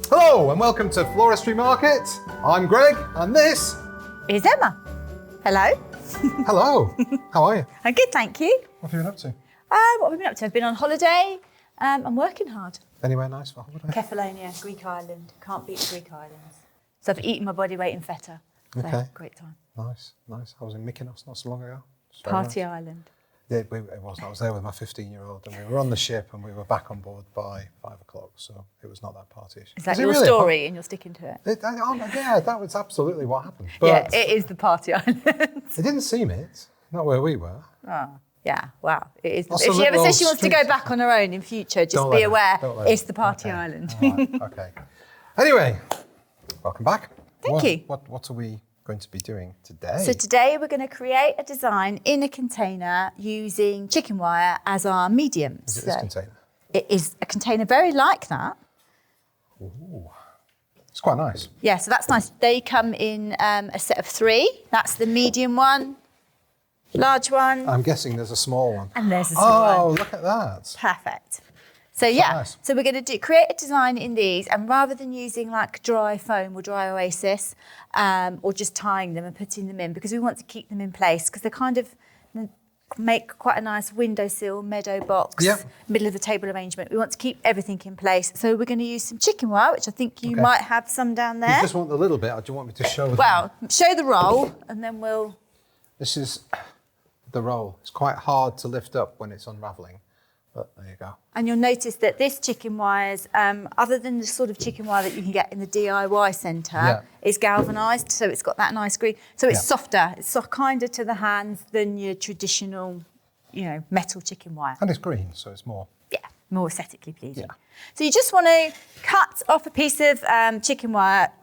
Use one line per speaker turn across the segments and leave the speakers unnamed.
Hello and welcome to Floristry Market. I'm Greg and this
is Emma. Hello.
Hello. How are you?
I'm good, thank you.
What have you been up to?
What have we been up to? I've been on holiday. I'm working hard.
Anywhere nice for holiday?
Kefalonia, Greek island. Can't beat the Greek islands. So I've eaten my body weight in feta. So
Okay.
Great time.
Nice. I was in Mykonos not so long ago.
Party
nice.
island.
Yeah, it was. I was there with my 15-year-old and we were on the ship and we were back on board by 5 o'clock, so it was not that party-ish.
Is that your story and you're sticking to it?
Yeah, that was absolutely what happened. But
yeah, it is the party island.
It didn't seem it, not where we were.
Oh, yeah, wow. It is.
That's
if she ever says she wants to go
street.
back on her own in future, just be aware it's the party island.
Right, okay. Anyway, welcome back.
Thank you.
What are we going to be doing today?
So today we're going to create a design in a container using chicken wire as our medium.
Is it this container?
It is a container very like that.
Ooh, it's quite nice.
Yeah, so that's nice. They come in a set of 3. That's the medium one, large one.
I'm guessing there's a small one.
And there's a small one.
Oh, look at that.
Perfect. So yeah,
nice.
so we're going to create a design in these, and rather than using like dry foam or dry oasis, or just tying them and putting them in, because we want to keep them in place, because they kind of make quite a nice windowsill, meadow box, middle of the table arrangement. We want to keep everything in place. So we're going to use some chicken wire, which I think you might have some down there.
You just want a little bit, or do you want me to show them?
Well, show the roll, and then we'll...
This is the roll. It's quite hard to lift up when it's unravelling. But there you go.
And you'll notice that this chicken wires, other than the sort of chicken wire that you can get in the DIY centre, is galvanised, so it's got that nice green. So it's softer, it's kinder to the hands than your traditional, metal chicken wire.
And it's green, so it's more...
Yeah, more aesthetically pleasing.
Yeah.
So you just want to cut off a piece of chicken wire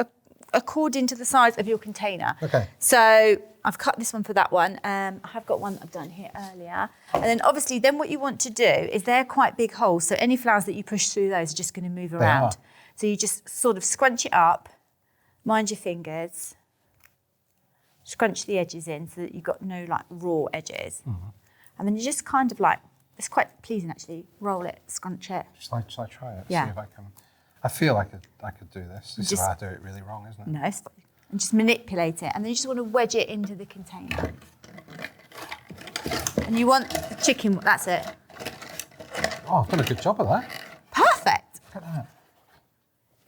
according to the size of your container.
Okay.
So I've cut this one for that one. I have got one that I've done here earlier. And then obviously then what you want to do is they're quite big holes. So any flowers that you push through those are just going to move around. So you just sort of scrunch it up, mind your fingers, scrunch the edges in so that you've got no like raw edges. Mm-hmm. And then you just kind of like, it's quite pleasing actually, roll it, scrunch it.
Shall I try it?
Yeah.
See if I can. I feel I could do this. This is where I do it really wrong, isn't it?
No, it's fine. And just manipulate it, and then you just want to wedge it into the container. And you want the chicken, that's it.
Oh, I've done a good job of that.
Perfect.
Look at that.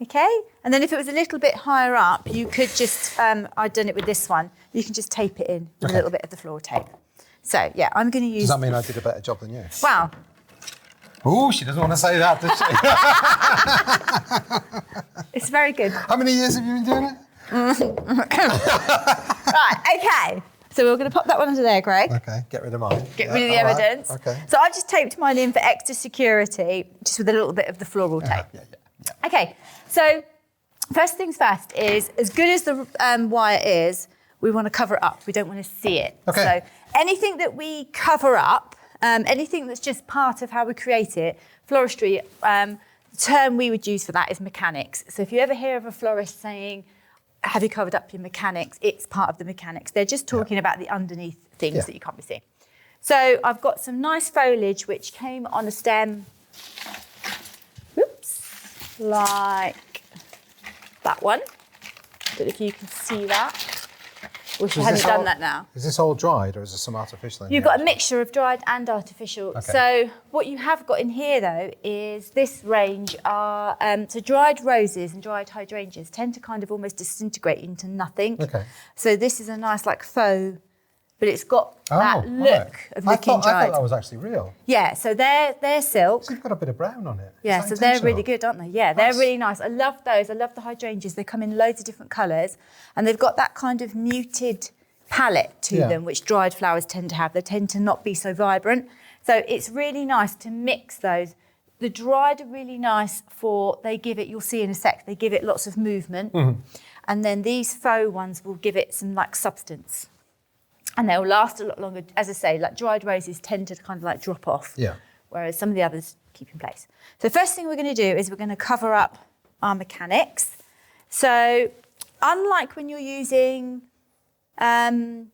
Okay, and then if it was a little bit higher up, you could just, I've done it with this one, you can just tape it in with a little bit of the floor tape. So yeah, I'm going to use...
Does that mean I did a better job than you?
Wow.
Oh, she doesn't want to say that, does
she? It's very good.
How many years have you been doing it?
Right, okay. So we're going to pop that one under there, Greg.
Okay, get rid of mine.
Get rid of the evidence.
Right. Okay.
So I've just taped mine in for extra security, just with a little bit of the floral tape.
Yeah.
Okay, so first things first is, as good as the wire is, we want to cover it up. We don't want to see it.
Okay.
So anything that we cover up, anything that's just part of how we create it, floristry, the term we would use for that is mechanics. So if you ever hear of a florist saying, have you covered up your mechanics? It's part of the mechanics. They're just talking about the underneath things that you can't be seeing. So I've got some nice foliage which came on a stem, like that one. Don't know if you can see that. Wish I hadn't done that now.
Is this all dried or is there some artificial in here?
You've got a mixture of dried and artificial.
Okay.
So what you have got in here though is this range are, so dried roses and dried hydrangeas tend to kind of almost disintegrate into nothing.
Okay.
So this is a nice like faux, but it's got that look of looking dried.
I thought that was actually real.
Yeah, so they're silk.
So you've got a bit of brown on it.
Yeah, so they're really good, aren't they? Yeah, they're really nice. I love those. I love the hydrangeas. They come in loads of different colours and they've got that kind of muted palette to them, which dried flowers tend to have. They tend to not be so vibrant. So it's really nice to mix those. The dried are really nice for, they give it, you'll see in a sec, they give it lots of movement. Mm-hmm. And then these faux ones will give it some like substance. And they'll last a lot longer. As I say, like dried roses tend to kind of like drop off, whereas some of the others keep in place. So first thing we're going to do is we're going to cover up our mechanics. So unlike when you're using foam,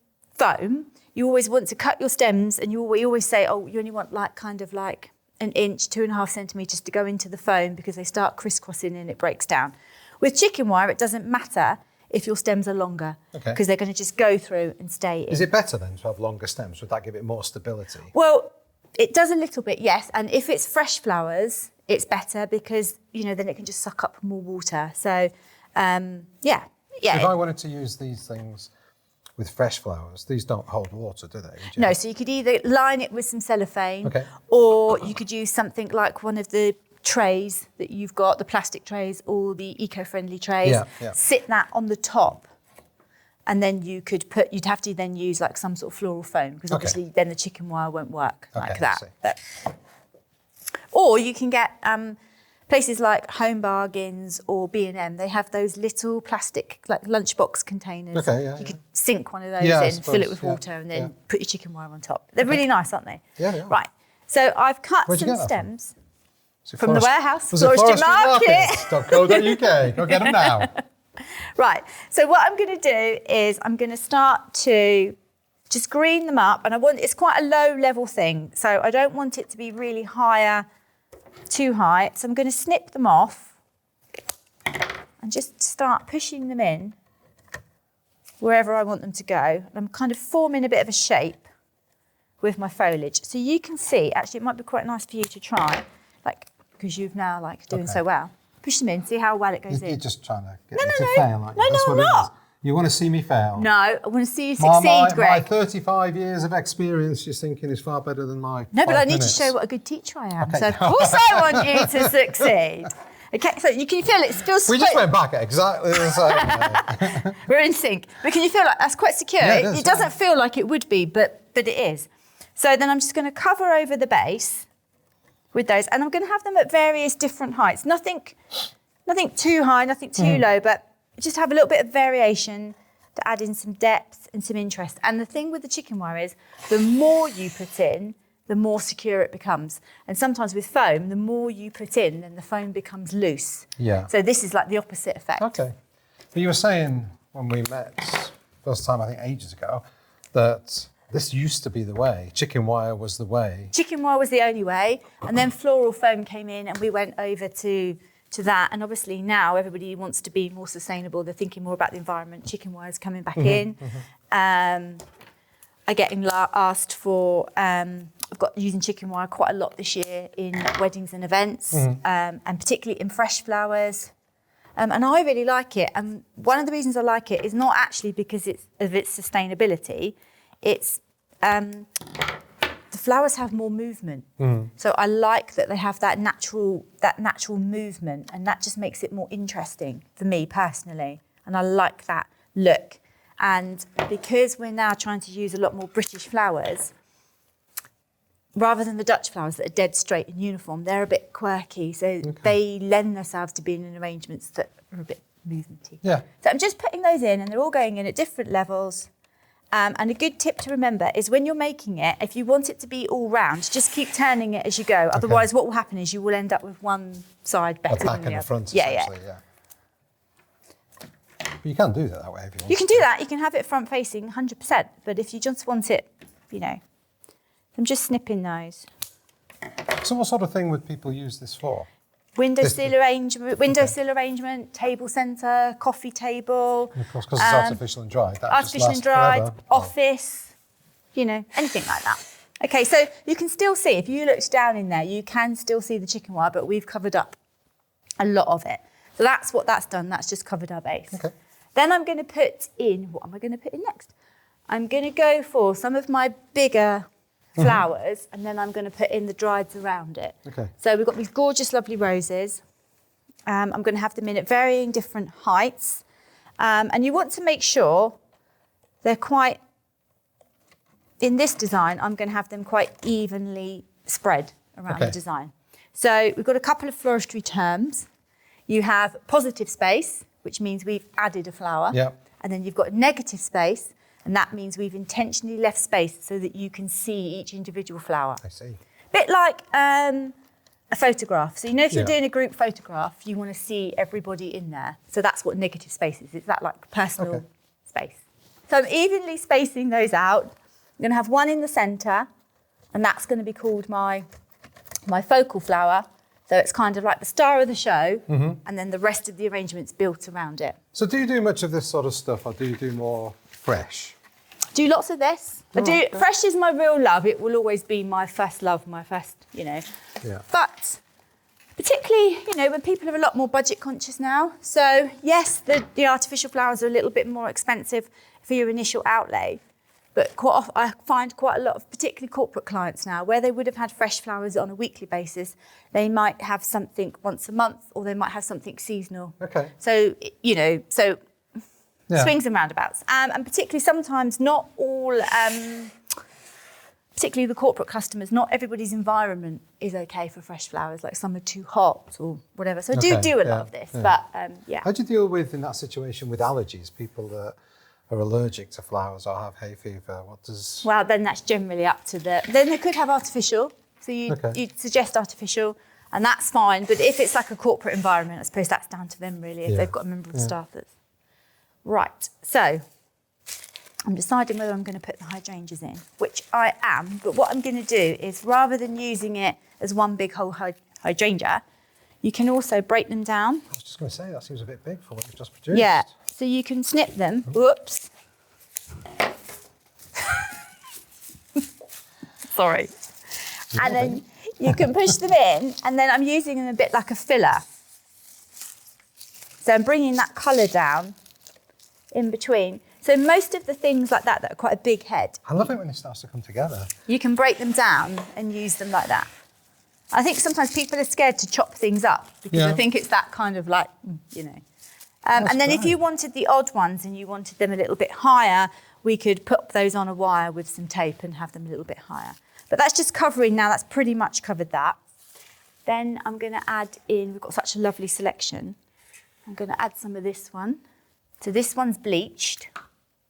you always want to cut your stems, and we always say, oh, you only want like kind of like an inch, 2.5 centimetres to go into the foam because they start crisscrossing and it breaks down. With chicken wire, it doesn't matter if your stems are longer, because they're going to just go through and stay in.
Is it better then to have longer stems? Would that give it more stability?
Well, it does a little bit, yes. And if it's fresh flowers, it's better because, you know, then it can just suck up more water. So, yeah.
If I wanted to use these things with fresh flowers, these don't hold water, do they?
No, so you could either line it with some cellophane, or you could use something like one of the trays that you've got, the plastic trays or the eco-friendly trays, sit that on the top, and then you'd have to then use like some sort of floral foam, because obviously then the chicken wire won't work like that. Or you can get places like Home Bargains or B&M, they have those little plastic like lunchbox containers. You could sink one of those in, fill it with water, and then put your chicken wire on top. They're really nice, aren't they?
Yeah.
Right, so I've cut some stems. From the warehouse,
Floristry Market.co.uk. Go get them now.
Right, so what I'm going to do is I'm going to start to just green them up, and it's quite a low level thing, so I don't want it to be really too high. So I'm going to snip them off and just start pushing them in wherever I want them to go. And I'm kind of forming a bit of a shape with my foliage. So you can see, actually it might be quite nice for you to try, like, because you've now doing so well. Push them in, see how well it goes in.
You're just trying to get me to fail, aren't you?
No, I'm not.
You want to see me fail?
No, I want to see you succeed, Greg.
My 35 years of experience, you're thinking, is far better than my
No, but I need
minutes.
to show what a good teacher I am. So of course I want you to succeed. Okay, so you can feel it feels.
We just went back at exactly the same way.
We're in sync. But can you feel like that's quite secure?
Yeah,
it doesn't feel like it would be, but it is. So then I'm just going to cover over the base with those, and I'm going to have them at various different heights. Nothing too high, nothing too low, but just have a little bit of variation to add in some depth and some interest. And the thing with the chicken wire is, the more you put in, the more secure it becomes. And sometimes with foam, the more you put in, then the foam becomes loose.
Yeah.
So this is like the opposite effect.
Okay. But you were saying when we met first time, I think ages ago, that this used to be the way. Chicken wire was the way.
Chicken wire was the only way. And then floral foam came in and we went over to that. And obviously now everybody wants to be more sustainable. They're thinking more about the environment. Chicken wire is coming back in. I get asked for, I've got using chicken wire quite a lot this year in weddings and events, and particularly in fresh flowers. And I really like it. And one of the reasons I like it is not actually because of its sustainability. It's the flowers have more movement. So I like that they have that natural movement, and that just makes it more interesting for me personally. And I like that look. And because we're now trying to use a lot more British flowers, rather than the Dutch flowers that are dead straight and uniform, they're a bit quirky. So they lend themselves to being in arrangements that are a bit movementy. Yeah. So I'm just putting those in, and they're all going in at different levels. And a good tip to remember is when you're making it, if you want it to be all round, just keep turning it as you go. Otherwise, what will happen is you will end up with one side better than the other.
The back and the front,
yeah.
But you can do that way if you want.
You can do that. You can have it front facing 100%. But if you just want it, I'm just snipping those.
So what sort of thing would people use this for?
Windowsill arrangement, table centre, coffee table.
And of course, because it's artificial and dried.
Artificial and dried, office, anything like that. Okay, so you can still see, if you looked down in there, you can still see the chicken wire, but we've covered up a lot of it. So that's what that's done. That's just covered our base.
Okay.
Then I'm going to put in, what am I going to put in next? I'm going to go for some of my bigger flowers, and then I'm going to put in the drieds around it.
Okay.
So we've got these gorgeous, lovely roses. I'm going to have them in at varying different heights. And you want to make sure they're quite, in this design, I'm going to have them quite evenly spread around the design. So we've got a couple of floristry terms. You have positive space, which means we've added a flower.
Yeah.
And then you've got negative space, and that means we've intentionally left space so that you can see each individual flower.
I see.
Bit like a photograph. So if you're doing a group photograph, you want to see everybody in there. So that's what negative space is. It's that like personal space. So I'm evenly spacing those out. I'm going to have one in the centre, and that's going to be called my focal flower. So it's kind of like the star of the show, and then the rest of the arrangement's built around it.
So do you do much of this sort of stuff, or do you do more fresh?
Do lots of this. Fresh is my real love. It will always be my first love, my first, Yeah. But particularly, when people are a lot more budget conscious now. So yes, the artificial flowers are a little bit more expensive for your initial outlay. But I find quite a lot of particularly corporate clients now where they would have had fresh flowers on a weekly basis, they might have something once a month or they might have something seasonal.
Okay.
So, swings and roundabouts. And particularly sometimes not all, particularly the corporate customers, not everybody's environment is okay for fresh flowers, like some are too hot or whatever. So I do a lot of this, but yeah.
How do you deal with, in that situation, with allergies, people that are allergic to flowers or have hay fever?
Well, then that's generally up to then they could have artificial. So you'd suggest artificial, and that's fine. But if it's like a corporate environment, I suppose that's down to them really, if they've got a member of staff that's... Right, so I'm deciding whether I'm going to put the hydrangeas in, which I am. But what I'm going to do is, rather than using it as one big whole hydrangea, you can also break them down.
I was just going to say, that seems a bit big for what you've just produced.
Yeah. So you can snip them. Whoops. Sorry. And then you can push them in, and then I'm using them a bit like a filler. So I'm bringing that colour down in between. So most of the things like that are quite a big head.
I love it when it starts to come together.
You can break them down and use them like that. I think sometimes people are scared to chop things up because I think it's that kind of like, and then if you wanted the odd ones and you wanted them a little bit higher, we could put those on a wire with some tape and have them a little bit higher. But that's just covering now, that's pretty much covered that. Then I'm going to add in, we've got such a lovely selection. I'm going to add some of this one. So this one's bleached.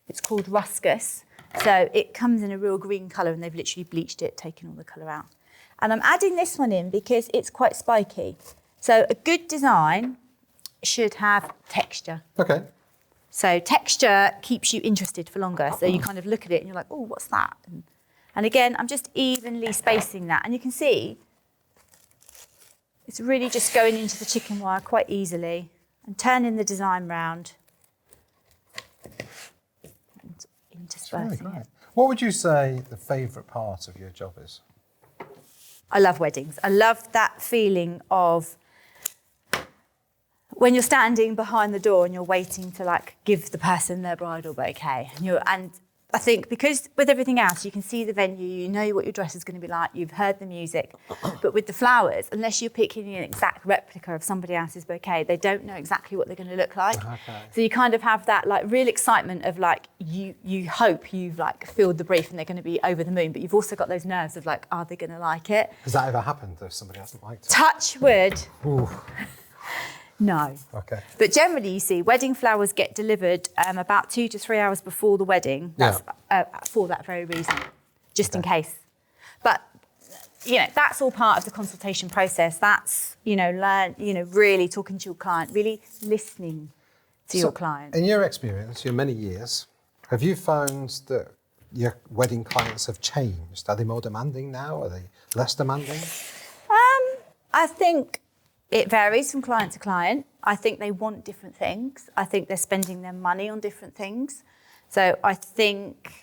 It's called Ruskus. So it comes in a real green colour and they've literally bleached it, taken all the colour out. And I'm adding this one in because it's quite spiky. So a good design should have texture.
Okay.
So texture keeps you interested for longer. So you kind of look at it and you're like, oh, what's that? And again, I'm just evenly spacing that. And you can see it's really just going into the chicken wire quite easily and turning the design round and interspersing it.
What would you say the favourite part of your job is?
I love weddings. I love that feeling of when you're standing behind the door and you're waiting to like give the person their bridal bouquet. And I think because with everything else, you can see the venue, you know what your dress is going to be like, you've heard the music. But with the flowers, unless you're picking an exact replica of somebody else's bouquet, they don't know exactly what they're going to look like.
Okay.
So you kind of have that like real excitement of like, you hope you've like filled the brief and they're going to be over the moon, but you've also got those nerves of like, are they going to like it?
Has that ever happened if somebody hasn't liked it?
Touch wood.
Ooh.
No.
Okay.
But generally, you see, wedding flowers get delivered about 2 to 3 hours before the wedding. That's for that very reason, just in case. But, that's all part of the consultation process. That's, really talking to your client, really listening to your client.
In your experience, your many years, have you found that your wedding clients have changed? Are they more demanding now? Are they less demanding?
I think it varies from client to client. I think they want different things. I think they're spending their money on different things. So I think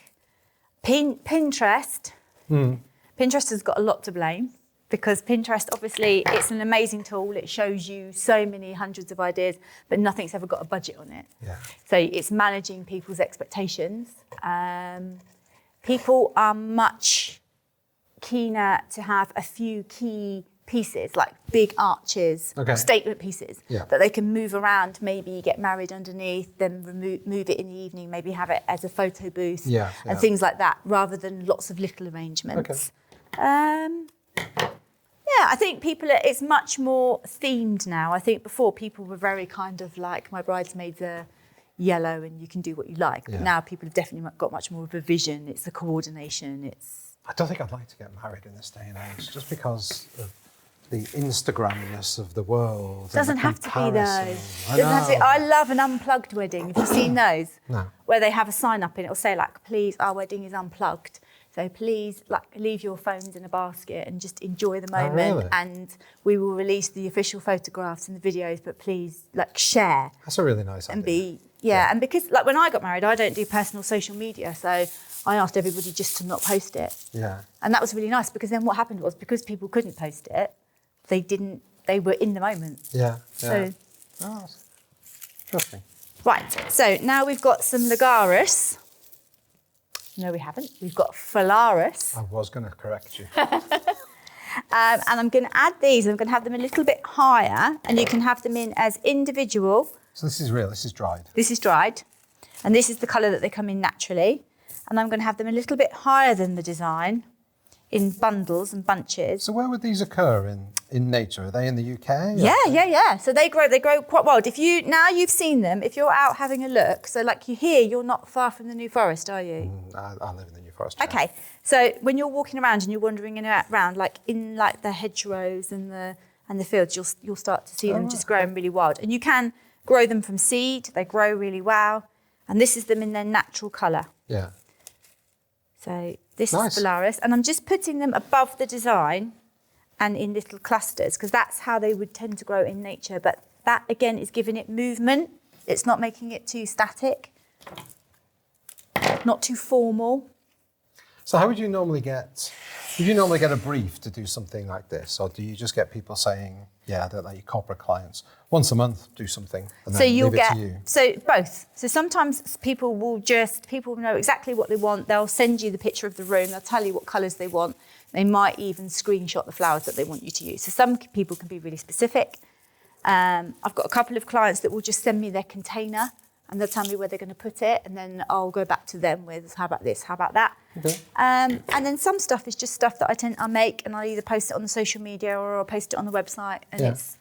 Pinterest has got a lot to blame because Pinterest, obviously, it's an amazing tool. It shows you so many hundreds of ideas, but nothing's ever got a budget on it.
Yeah.
So it's managing people's expectations. People are much keener to have a few key pieces, like big arches, statement pieces that they can move around, maybe get married underneath, then move it in the evening, maybe have it as a photo booth and things like that, rather than lots of little arrangements. I think it's much more themed now. I think before people were very kind of like, my bridesmaids are yellow and you can do what you like. But now people have definitely got much more of a vision. It's the coordination.
I don't think I'd like to get married in this day and age, just because of the Instagramness of the world.
Doesn't have to be though. I love an unplugged wedding. Have you seen those?
No.
Where they have a sign up and it'll say like, please, our wedding is unplugged. So please, like, leave your phones in a basket and just enjoy the moment.
really?
And we will release the official photographs and the videos, but please, like, share.
That's a really nice
And
idea.
and because, like, when I got married, I don't do personal social media, so I asked everybody just to not post it.
Yeah.
And that was really nice, because then what happened was, because people couldn't post it, they were in the moment.
Yeah.
So,
Oh, that's interesting.
right, so now we've got some Lagurus. No, we haven't. We've got Phalaris.
I was going to correct you.
And I'm going to add these. I'm going to have them a little bit higher, and you can have them in as individual.
So this is real. This is dried.
This is dried, and this is the colour that they come in naturally. And I'm going to have them a little bit higher than the design, in bundles and bunches.
So where would these occur in nature? Are they in the UK? Or?
Yeah. So they grow quite wild. You've seen them, if you're out having a look, so like you're not far from the New Forest, are you?
I live in the New Forest.
Okay, so when you're walking around and you're wandering around, like in like the hedgerows and the fields, you'll start to see them just growing really wild. And you can grow them from seed. They grow really well, and this is them in their natural colour.
Yeah.
So this is Phalaris, and I'm just putting them above the design and in little clusters, because that's how they would tend to grow in nature. But that, again, is giving it movement. It's not making it too static, not too formal.
So how would you normally get a brief to do something like this? Or do you just get people saying, yeah, they're like your corporate clients, once a month do something and then leave it to you?
So both. So sometimes people know exactly what they want. They'll send you the picture of the room. They'll tell you what colours they want. They might even screenshot the flowers that they want you to use. So some people can be really specific. I've got a couple of clients that will just send me their container, and they'll tell me where they're going to put it, and then I'll go back to them with, how about this, how about that?
Okay.
And then some stuff is just stuff that I'll make, and I'll either post it on the social media or I'll post it on the website, and it's,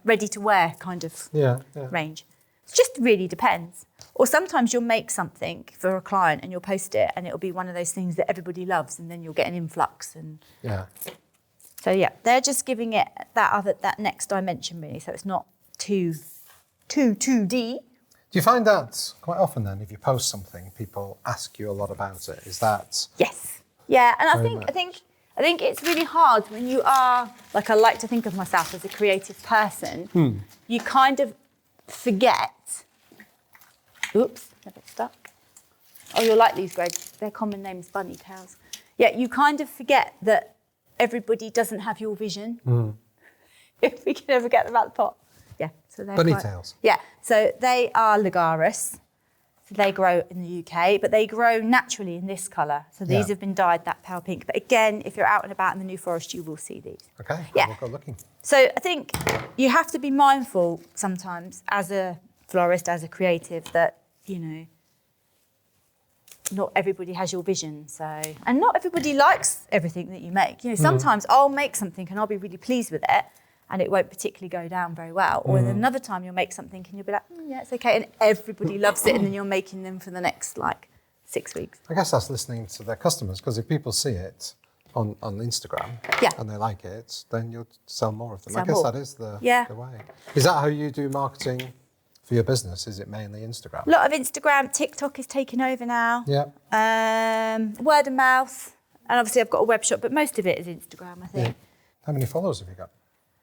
ready to wear kind of range. It just really depends. Or sometimes you'll make something for a client and you'll post it, and it'll be one of those things that everybody loves, and then you'll get an influx. And so they're just giving it that next dimension, really. So it's not too 2D.
Do you find that quite often then, if you post something, people ask you a lot about it? Is that?
Yes. Yeah, and I think it's really hard when you are, like, I like to think of myself as a creative person. You kind of forget. Oops, a bit stuck. Oh, you'll like these, Greg. Their common name is bunny tails. Yeah, you kind of forget that everybody doesn't have your vision. If we can ever get them out the pot. Yeah, so they're
bunny tails.
Yeah, so they are Lagurus. So they grow in the UK, but they grow naturally in this colour. So these have been dyed that pale pink. But again, if you're out and about in the New Forest, you will see these.
Okay,
yeah.
we'll go looking.
So I think you have to be mindful sometimes as a florist, as a creative, that, not everybody has your vision. And not everybody likes everything that you make. Sometimes I'll make something and I'll be really pleased with it, and it won't particularly go down very well. Or then another time you'll make something and you'll be like, yeah, it's okay. And everybody loves it, and then you're making them for the next 6 weeks.
I guess that's listening to their customers, because if people see it on Instagram and they like it, then you'll sell more of them. I guess that is the way. Is that how you do marketing for your business? Is it mainly Instagram?
A lot of Instagram. TikTok is taking over now.
Yeah.
Word of mouth. And obviously I've got a web shop, but most of it is Instagram, I think.
Yeah. How many followers have you got?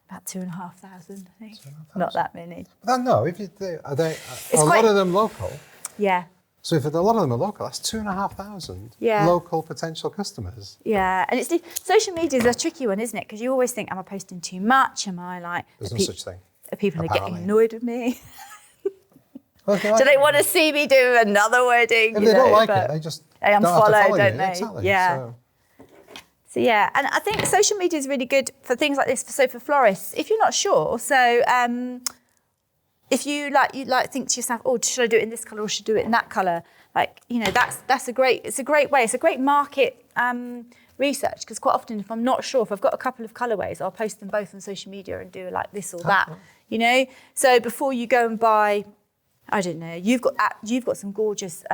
About 2,500, I think. Not that many.
But no, if you do, are a lot of them local?
Yeah.
So if a lot of them are local, that's 2,500 local potential customers.
Yeah, and social media is a tricky one, isn't it? Because you always think, am I posting too much? Am I like...
There's no such thing.
People are getting annoyed with me.
Well,
do they want to see me do another wedding?
If they don't like it, they just
unfollow, don't they?
Exactly.
Yeah. So yeah, and I think social media is really good for things like this. So for florists, if you're not sure, so if you think to yourself, oh, should I do it in this colour or should I do it in that colour? It's a great way. It's a great market research, because quite often if I'm not sure, if I've got a couple of colourways, I'll post them both on social media and do like this or that. So before you go and buy, I don't know, you've got some gorgeous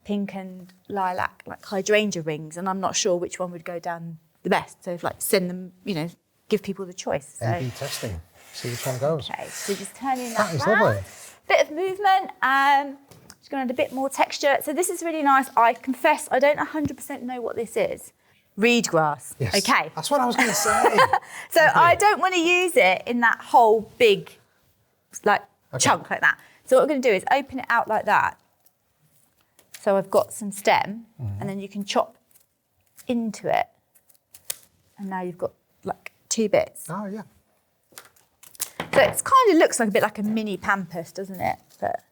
pink and lilac, like hydrangea rings, and I'm not sure which one would go down the best. So send them, give people the choice.
A/B testing, see which one goes.
Okay, so just turning
that is
round.
lovely.
Bit of movement, Just going to add a bit more texture. So this is really nice. I confess, I don't 100% know what this is. Reed grass.
Yes.
Okay.
That's what I was going to say.
So I don't want to use it in that whole big, chunk like that. So what we're going to do is open it out like that. So I've got some stem, and then you can chop into it. And now you've got like 2 bits.
Oh, yeah.
So it kind of looks like a bit like a mini pampas, doesn't it? But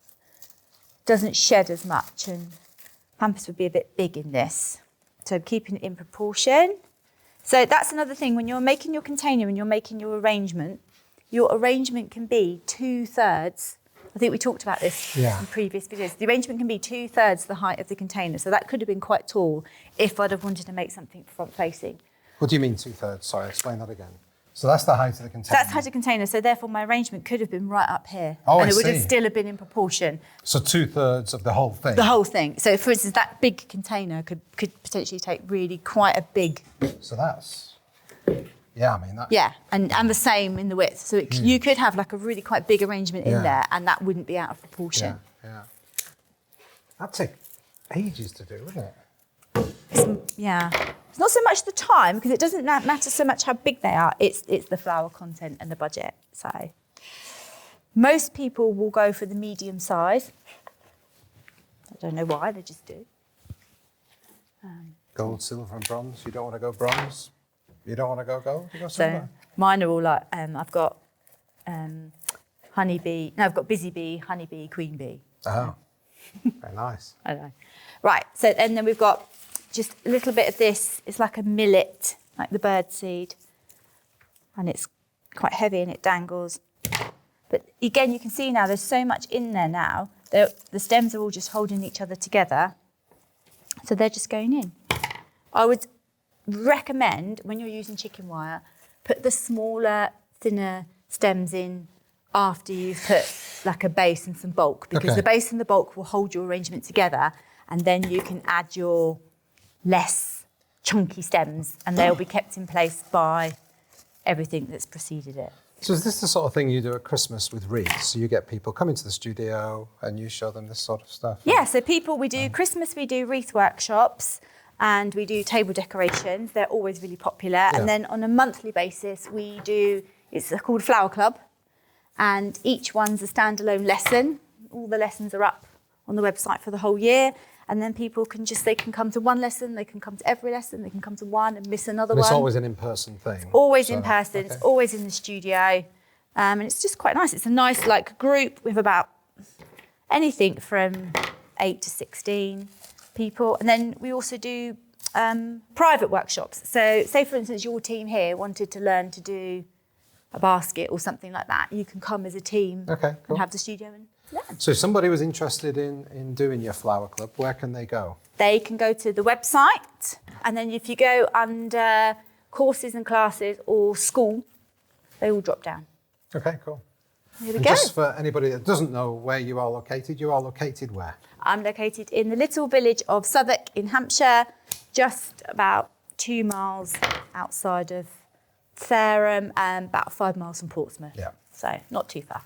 doesn't shed as much, and pampas would be a bit big in this. So keeping it in proportion. So that's another thing, when you're making your container and you're making your arrangement can be 2/3. I think we talked about this in previous videos. The arrangement can be 2/3 the height of the container. So that could have been quite tall if I'd have wanted to make something front facing.
What do you mean 2/3? Sorry, explain that again. So that's the height of the container.
That's the height of the container. So therefore my arrangement could have been right up here.
Oh,
and it would have still have been in proportion.
So 2/3 of the whole thing?
The whole thing. So for instance, that big container could potentially take really quite a big...
So that's... Yeah, I mean that.
Yeah, and the same in the width. So you could have like a really quite big arrangement in there, and that wouldn't be out of proportion.
Yeah. That'd take ages to do, wouldn't it?
It's not so much the time, because it doesn't matter so much how big they are. It's the flower content and the budget. So most people will go for the medium size. I don't know why, they just do.
Gold, silver, and bronze. You don't want to go bronze. You don't want to go gold. You go silver.
So mine are all like I've got honeybee. No, I've got busy bee, honeybee, queen bee.
Oh, very nice.
I know. Right. So and then we've got just a little bit of this. It's like a millet, like the bird seed, and it's quite heavy and it dangles. But again, you can see now there's so much in there now. The stems are all just holding each other together, so they're just going in. I would recommend, when you're using chicken wire, put the smaller, thinner stems in after you've put like a base and some bulk, because the base and the bulk will hold your arrangement together, and then you can add your less chunky stems, and they'll be kept in place by everything that's preceded it.
So is this the sort of thing you do at Christmas with wreaths? So you get people come into the studio and you show them this sort of stuff?
Yeah, so we do Christmas, we do wreath workshops, and we do table decorations. They're always really popular. Yeah. And then on a monthly basis, we do, it's called Flower Club, and each one's a standalone lesson. All the lessons are up on the website for the whole year. And then people can they can come to one lesson, they can come to every lesson, they can come to one and miss another one.
It's always an in-person thing.
Always in person, It's always in the studio. And it's just quite nice. It's a nice group with about anything from 8 to 16 people. And then we also do private workshops. So say, for instance, your team here wanted to learn to do a basket or something like that. You can come as a team and have the studio and learn.
So if somebody was interested in doing your flower club, where can they go?
They can go to the website, and then if you go under courses and classes or school, they all drop down.
Okay, cool.
Here we
and
go.
Just for anybody that doesn't know where you are located where?
I'm located in the little village of Southwark in Hampshire, just about 2 miles outside of Fareham and about 5 miles from Portsmouth.
Yeah.
So not too far.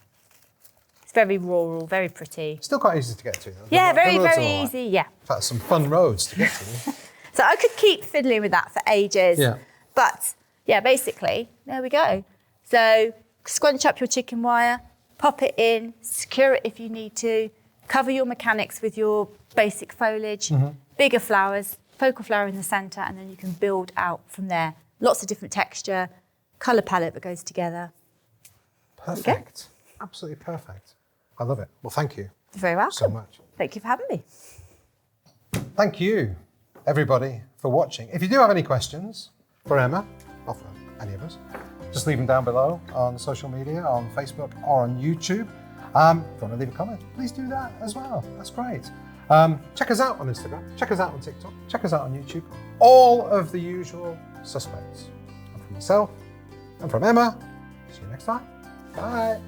It's very rural, very pretty.
Still quite easy to get to, though.
Yeah, very easy, yeah.
In fact, some fun roads to get to.
So I could keep fiddling with that for ages.
Yeah.
But, yeah, basically, there we go. So scrunch up your chicken wire, pop it in, secure it if you need to, cover your mechanics with your basic foliage, bigger flowers, focal flower in the centre, and then you can build out from there. Lots of different texture, colour palette that goes together.
Perfect. Absolutely perfect. I love it. Well, thank you.
You're very welcome.
So much.
Thank you for having me.
Thank you, everybody, for watching. If you do have any questions for Emma, or for any of us, just leave them down below on social media, on Facebook or on YouTube. If you want to leave a comment, please do that as well. That's great. Check us out on Instagram. Check us out on TikTok. Check us out on YouTube. All of the usual suspects. And from myself and from Emma, see you next time. Bye.